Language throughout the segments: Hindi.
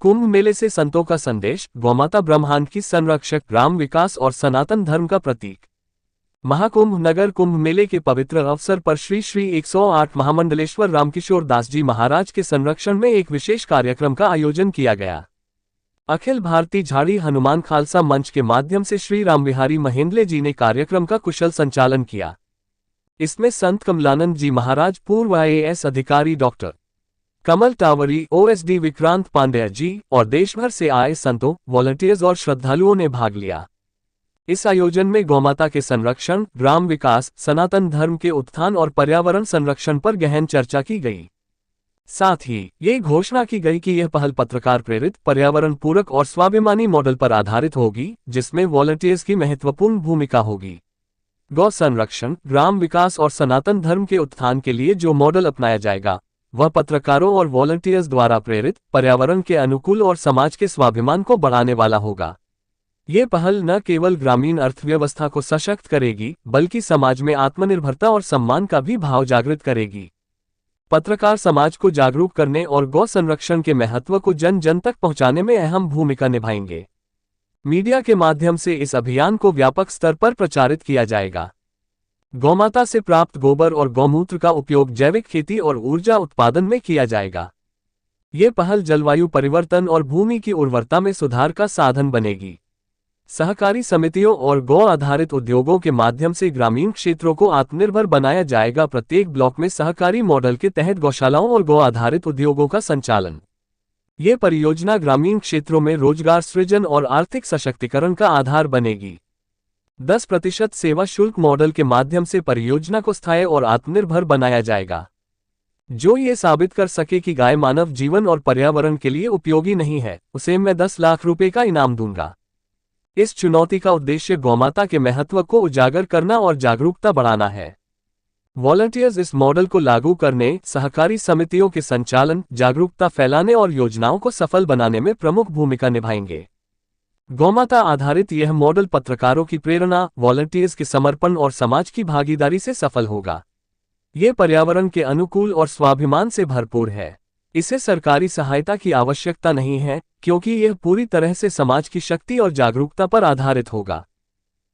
कुंभ मेले से संतों का संदेश, गौमाता ब्रह्मांड की संरक्षक, ग्राम विकास और सनातन धर्म का प्रतीक। महाकुंभ नगर कुंभ मेले के पवित्र अवसर पर श्री श्री 108 महामंडलेश्वर रामकिशोर दास जी महाराज के संरक्षण में एक विशेष कार्यक्रम का आयोजन किया गया। अखिल भारतीय झाड़ी हनुमान खालसा मंच के माध्यम से श्री रामविहारी महेंद्र जी ने कार्यक्रम का कुशल संचालन किया। इसमें संत कमलानंद जी महाराज, पूर्व IAS अधिकारी डॉक्टर कमल टावरी, OSD विक्रांत पांडेय जी और देश भर से आए संतों, वॉलंटियर्स और श्रद्धालुओं ने भाग लिया। इस आयोजन में गौमाता के संरक्षण, ग्राम विकास, सनातन धर्म के उत्थान और पर्यावरण संरक्षण पर गहन चर्चा की गई। साथ ही ये घोषणा की गई कि यह पहल पत्रकार प्रेरित, पर्यावरण पूरक और स्वाभिमानी मॉडल पर आधारित होगी, जिसमें वॉलंटियर्स की महत्वपूर्ण भूमिका होगी। गौ संरक्षण, ग्राम विकास और सनातन धर्म के उत्थान के लिए जो मॉडल अपनाया जाएगा, वह पत्रकारों और वॉलंटियर्स द्वारा प्रेरित, पर्यावरण के अनुकूल और समाज के स्वाभिमान को बढ़ाने वाला होगा। ये पहल न केवल ग्रामीण अर्थव्यवस्था को सशक्त करेगी, बल्कि समाज में आत्मनिर्भरता और सम्मान का भी भाव जागृत करेगी। पत्रकार समाज को जागरूक करने और गौ संरक्षण के महत्व को जन जन तक पहुंचाने में अहम भूमिका निभाएंगे। मीडिया के माध्यम से इस अभियान को व्यापक स्तर पर प्रचारित किया जाएगा। गौमाता से प्राप्त गोबर और गौमूत्र का उपयोग जैविक खेती और ऊर्जा उत्पादन में किया जाएगा। ये पहल जलवायु परिवर्तन और भूमि की उर्वरता में सुधार का साधन बनेगी। सहकारी समितियों और गौ आधारित उद्योगों के माध्यम से ग्रामीण क्षेत्रों को आत्मनिर्भर बनाया जाएगा। प्रत्येक ब्लॉक में सहकारी मॉडल के तहत गौशालाओं और गौ आधारित उद्योगों का संचालन। ये परियोजना ग्रामीण क्षेत्रों में रोजगार सृजन और आर्थिक सशक्तिकरण का आधार बनेगी। 10% सेवा शुल्क मॉडल के माध्यम से परियोजना को स्थायी और आत्मनिर्भर बनाया जाएगा। जो ये साबित कर सके कि गाय मानव जीवन और पर्यावरण के लिए उपयोगी नहीं है, उसे मैं 10 लाख रुपए का इनाम दूंगा। इस चुनौती का उद्देश्य गौमाता के महत्व को उजागर करना और जागरूकता बढ़ाना है। वॉलंटियर्स इस मॉडल को लागू करने, सहकारी समितियों के संचालन, जागरूकता फैलाने और योजनाओं को सफल बनाने में प्रमुख भूमिका निभाएंगे। गौमाता आधारित यह मॉडल पत्रकारों की प्रेरणा, वॉलंटियर्स के समर्पण और समाज की भागीदारी से सफल होगा। ये पर्यावरण के अनुकूल और स्वाभिमान से भरपूर है। इसे सरकारी सहायता की आवश्यकता नहीं है, क्योंकि यह पूरी तरह से समाज की शक्ति और जागरूकता पर आधारित होगा।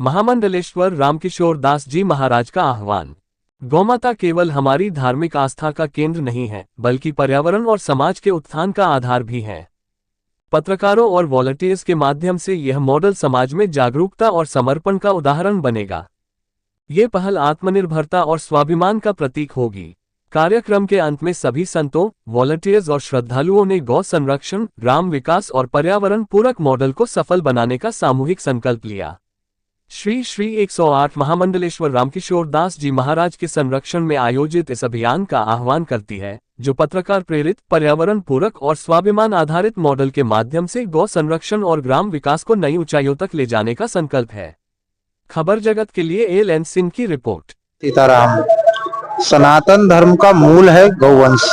महामंडलेश्वर रामकिशोर दास जी महाराज का आह्वान। गौमाता केवल हमारी धार्मिक आस्था का केंद्र नहीं है, बल्कि पर्यावरण और समाज के उत्थान का आधार भी है। पत्रकारों और वॉलंटियर्स के माध्यम से यह मॉडल समाज में जागरूकता और समर्पण का उदाहरण बनेगा। ये पहल आत्मनिर्भरता और स्वाभिमान का प्रतीक होगी। कार्यक्रम के अंत में सभी संतों, वॉलंटियर्स और श्रद्धालुओं ने गौ संरक्षण, ग्राम विकास और पर्यावरण पूरक मॉडल को सफल बनाने का सामूहिक संकल्प लिया। श्री श्री 108 महामंडलेश्वर रामकिशोर दास जी महाराज के संरक्षण में आयोजित इस अभियान का आह्वान करती है, जो पत्रकार प्रेरित, पर्यावरण पूरक और स्वाभिमान आधारित मॉडल के माध्यम से गौ संरक्षण और ग्राम विकास को नई ऊंचाइयों तक ले जाने का संकल्प है। खबर जगत के लिए एल सिंह की रिपोर्ट। सीताराम। सनातन धर्म का मूल है गौवंश।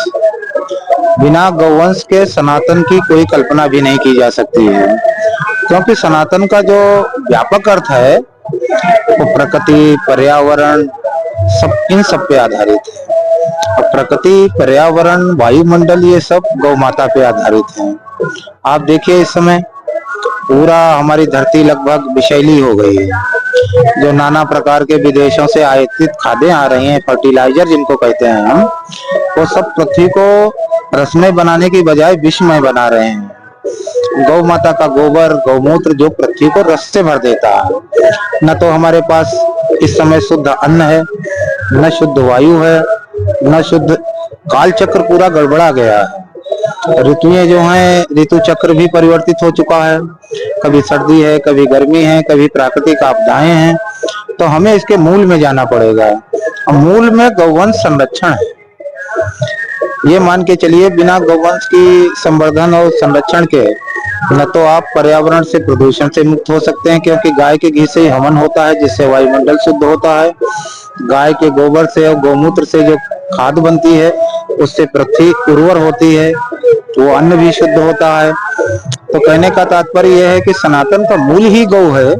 बिना गौवंश के सनातन की कोई कल्पना भी नहीं की जा सकती है, क्योंकि सनातन का जो व्यापक अर्थ है वो प्रकृति, पर्यावरण, इन सब पे आधारित है। और प्रकृति, पर्यावरण, वायुमंडल, ये सब गौ माता पे आधारित है। आप देखिए, इस समय पूरा हमारी धरती लगभग विषैली हो गई है। जो नाना प्रकार के विदेशों से आयातित खादें आ रही हैं, फर्टिलाइजर जिनको कहते हैं हम, वो सब पृथ्वी को रसमय बनाने की बजाय विषमय बना रहे हैं। गौ माता का गोबर, गौमूत्र जो पृथ्वी को रस से भर देता है। न तो हमारे पास इस समय शुद्ध अन्न है, न शुद्ध वायु है, न शुद्ध, काल चक्र पूरा गड़बड़ा गया है। ऋतुएं जो हैं, ऋतु चक्र भी परिवर्तित हो चुका है। कभी सर्दी है, कभी गर्मी है, कभी प्राकृतिक आपदाएं हैं। तो हमें इसके मूल में जाना पड़ेगा। और मूल में गौवंश संरक्षण है। ये मान के चलिए, बिना गौवंश की संवर्धन और संरक्षण के न तो आप पर्यावरण से, प्रदूषण से मुक्त हो सकते हैं, क्योंकि गाय के घी से ही हवन होता है, जिससे वायुमंडल शुद्ध होता है। गाय के गोबर से और गौमूत्र से जो खाद बनती है, उससे पृथ्वी उर्वर होती है, तो वो अन्न भी शुद्ध होता है। तो कहने का तात्पर्य यह है कि सनातन का मूल ही गौ है।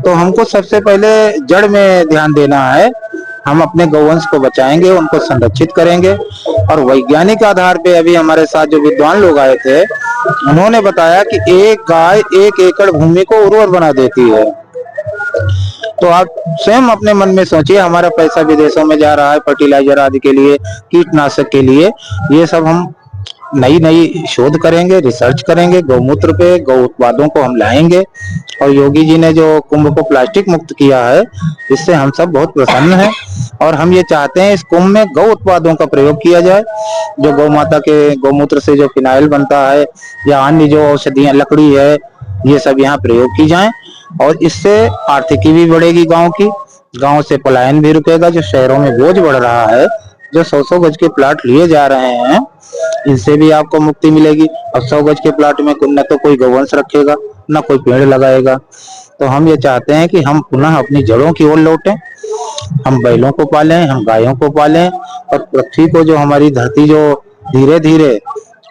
तो हमको सबसे पहले जड़ में ध्यान देना है। हम अपने गौवंश को बचाएंगे, उनको संरक्षित करेंगे। और वैज्ञानिक आधार पे अभी हमारे साथ जो विद्वान लोग आए थे, उन्होंने बताया कि एक गाय 1 एकड़ भूमि को उर्वर बना देती है। तो आप स्वयं अपने मन में सोचिए, हमारा पैसा विदेशों में जा रहा है फर्टिलाइजर आदि के लिए, कीटनाशक के लिए। ये सब हम नई नई शोध करेंगे, रिसर्च करेंगे, गौमूत्र पे, गौ उत्पादों को हम लाएंगे। और योगी जी ने जो कुंभ को प्लास्टिक मुक्त किया है, इससे हम सब बहुत प्रसन्न हैं। और हम ये चाहते हैं इस कुंभ में गौ उत्पादों का प्रयोग किया जाए। जो गौ माता के गौमूत्र से जो फिनाइल बनता है या अन्य जो औषधियां, लकड़ी है, ये सब यहाँ प्रयोग की जाए। और इससे आर्थिकी भी बढ़ेगी गांव की, गांव से पलायन भी रुकेगा। जो शहरों में बोझ बढ़ रहा है, जो 100-100 गज के प्लाट लिए जा रहे हैं, इनसे भी आपको मुक्ति मिलेगी। अब 100 गज के प्लाट में न तो कोई गौवंश रखेगा, न कोई पेड़ लगाएगा। तो हम ये चाहते हैं कि हम पुनः अपनी जड़ों की ओर लौटें। हम बैलों को पालें, हम गायों को पालें, और पृथ्वी को, जो हमारी धरती जो धीरे धीरे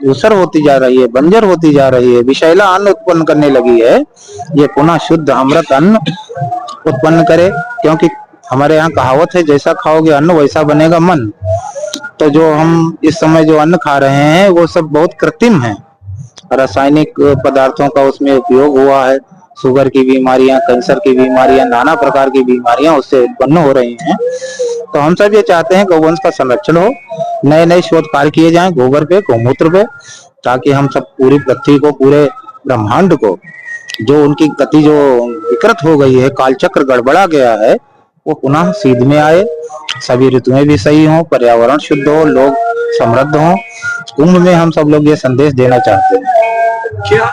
ऊसर होती जा रही है, बंजर होती जा रही है, विषैला अन्न उत्पन्न करने लगी है, ये पुनः शुद्ध अमृत अन्न उत्पन्न करे। क्योंकि हमारे यहाँ कहावत है, जैसा खाओगे अन्न वैसा बनेगा मन। तो जो हम इस समय जो अन्न खा रहे हैं वो सब बहुत कृत्रिम है, रासायनिक पदार्थों का उसमें उपयोग हुआ है। शुगर की बीमारियां, कैंसर की बीमारियां, नाना प्रकार की बीमारियां उससे उत्पन्न हो रही हैं। तो हम सब ये चाहते हैं गौवंश का संरक्षण हो, नए नए शोध कार्य किए जाएं गोबर पे, गौमूत्र पे, ताकि हम सब पूरी पृथ्वी को, पूरे ब्रह्मांड को, जो उनकी गति जो विकृत हो गई है, कालचक्र गड़बड़ा गया है, वो पुनः सीध में आए। सभी ऋतुएं भी सही हों, पर्यावरण शुद्ध हो, लोग समृद्ध हों। कुंभ में हम सब लोग ये संदेश देना चाहते हैं। क्या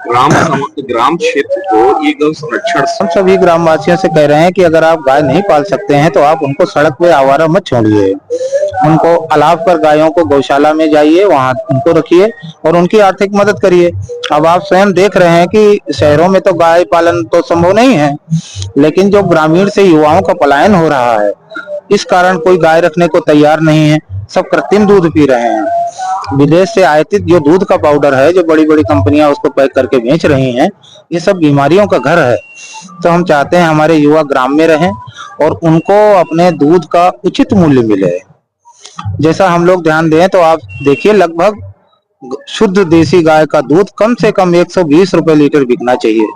ग्राम क्षेत्र को ये गौ संरक्षण हम सभी ग्रामवासियों से कह रहे हैं कि अगर आप गाय नहीं पाल सकते हैं तो आप उनको सड़क पे आवारा मत छोड़िए। उनको अलाव कर गायों को गौशाला में जाइए, वहां उनको रखिए और उनकी आर्थिक मदद करिए। अब आप स्वयं देख रहे हैं कि शहरों में तो गाय पालन तो संभव नहीं है, लेकिन जो ग्रामीण से युवाओं का पलायन हो रहा है, इस कारण कोई गाय रखने को तैयार नहीं है, सब कृत्रिम दूध पी रहे हैं। विदेश से आयातित जो दूध का पाउडर है, जो बड़ी बड़ी कंपनियां उसको पैक करके बेच रही हैं, ये सब बीमारियों का घर है। तो हम चाहते हैं हमारे युवा ग्राम में रहें और उनको अपने दूध का उचित मूल्य मिले। जैसा हम लोग ध्यान दें तो आप देखिए, लगभग शुद्ध देसी गाय का दूध कम से कम 120 रुपए लीटर बिकना चाहिए।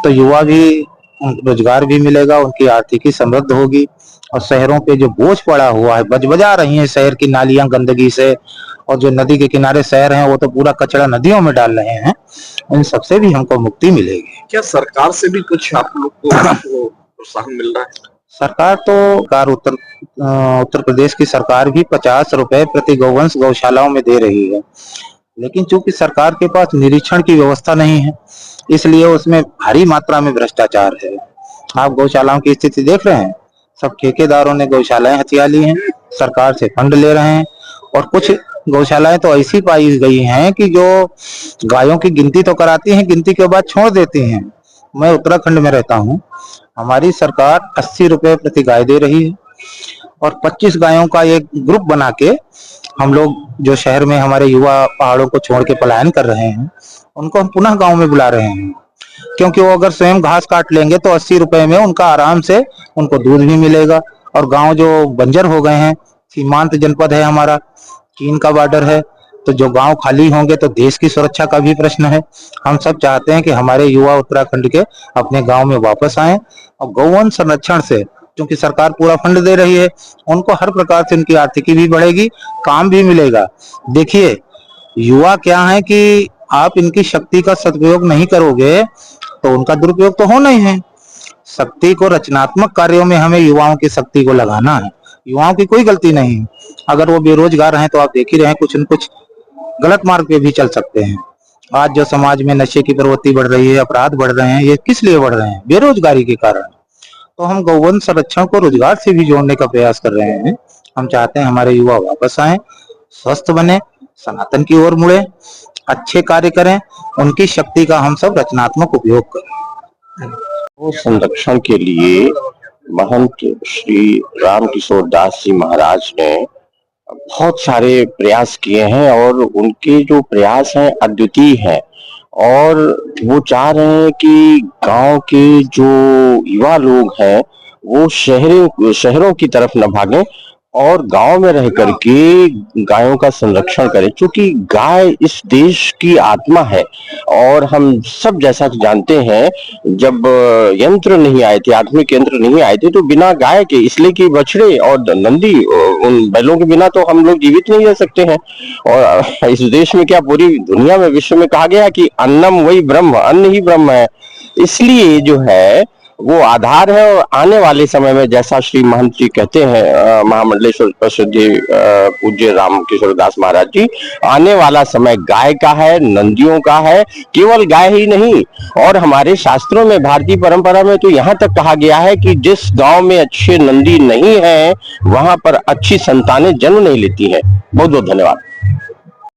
तो युवा भी, रोजगार भी मिलेगा, उनकी आर्थिकी समृद्ध होगी। और शहरों पे जो बोझ पड़ा हुआ है, बजबजा रही है शहर की नालियां गंदगी से, और जो नदी के किनारे शहर हैं वो तो पूरा कचरा नदियों में डाल रहे हैं, इन सबसे भी हमको मुक्ति मिलेगी। क्या सरकार से भी कुछ आप लोग को प्रोत्साहन मिल रहा है? सरकार तो उत्तर प्रदेश की सरकार भी 50 रुपए प्रति गौवंश गौशालाओं में दे रही है, लेकिन चूंकि सरकार के पास निरीक्षण की व्यवस्था नहीं है, इसलिए उसमें भारी मात्रा में भ्रष्टाचार है। आप गौशालाओं की स्थिति देख रहे हैं, सब ठेकेदारों ने गौशालाएं हथिया ली हैं, सरकार से फंड ले रहे हैं। और कुछ गौशालाएं तो ऐसी पाई गई हैं कि जो गायों की गिनती तो कराती हैं, गिनती के बाद छोड़ देती हैं। मैं उत्तराखंड में रहता हूँ, हमारी सरकार 80 रुपए प्रति गाय दे रही है, और 25 गायों का एक ग्रुप बना के हम लोग, जो शहर में हमारे युवा पहाड़ों को छोड़ के पलायन कर रहे हैं, उनको हम पुनः गांव में बुला रहे हैं। क्योंकि वो अगर स्वयं घास काट लेंगे तो 80 रुपए में उनका आराम से उनको दूध भी मिलेगा। और गांव जो बंजर हो गए हैं, सीमांत जनपद है हमारा, चीन का बॉर्डर है, तो जो गांव खाली होंगे तो देश की सुरक्षा का भी प्रश्न है। हम सब चाहते हैं कि हमारे युवा उत्तराखंड के अपने गांव में वापस आएं, और गौवंश संरक्षण से, क्योंकि सरकार पूरा फंड दे रही है, उनको हर प्रकार से उनकी आर्थिकी भी बढ़ेगी, काम भी मिलेगा। देखिए, युवा क्या है कि आप इनकी शक्ति का सदुपयोग नहीं करोगे तो उनका दुरुपयोग तो होना ही है। शक्ति को रचनात्मक कार्यों में हमें युवाओं की शक्ति को लगाना है। युवाओं की कोई गलती नहीं है, अगर वो बेरोजगार हैं तो आप देख ही रहे हैं, कुछ न कुछ गलत मार्ग पे भी चल सकते हैं। आज जो समाज में नशे की प्रवृत्ति बढ़ रही है, अपराध बढ़ रहे हैं, ये किस लिए बढ़ रहे हैं? बेरोजगारी के कारण। तो हम गौवंश संरक्षण को रोजगार से भी जोड़ने का प्रयास कर रहे हैं। हम चाहते हैं हमारे युवा वापस आए, स्वस्थ बने, सनातन की ओर मुड़े, अच्छे कार्य करें, उनकी शक्ति का हम सब रचनात्मक उपयोग करें। गौ संरक्षण के लिए महंत श्री राम किशोर दास जी महाराज ने बहुत सारे प्रयास किए हैं, और उनके जो प्रयास हैं अद्वितीय हैं। और वो चाह रहे हैं कि गांव के जो युवा लोग हैं वो शहरों की तरफ न भागें और गांव में रह करके गायों का संरक्षण करें, क्योंकि गाय इस देश की आत्मा है। और हम सब जैसा कि जानते हैं, जब यंत्र नहीं आए थे, आधुनिक यंत्र नहीं आए थे, तो बिना गाय के, इसलिए कि बछड़े और नंदी, उन बैलों के बिना तो हम लोग जीवित नहीं रह सकते हैं। और इस देश में क्या, पूरी दुनिया में, विश्व में कहा गया कि अन्नम वही ब्रह्म, अन्न ही ब्रह्म है। इसलिए जो है वो आधार है। और आने वाले समय में, जैसा श्री महंत जी कहते हैं, महामंडलेश्वर प्रसिद्ध पूज्य रामकिशोर दास महाराज जी, आने वाला समय गाय का है, नंदियों का है। केवल गाय ही नहीं, और हमारे शास्त्रों में, भारतीय परंपरा में तो यहाँ तक कहा गया है कि जिस गांव में अच्छे नंदी नहीं है, वहां पर अच्छी संतानें जन्म नहीं लेती हैं। बहुत बहुत धन्यवाद।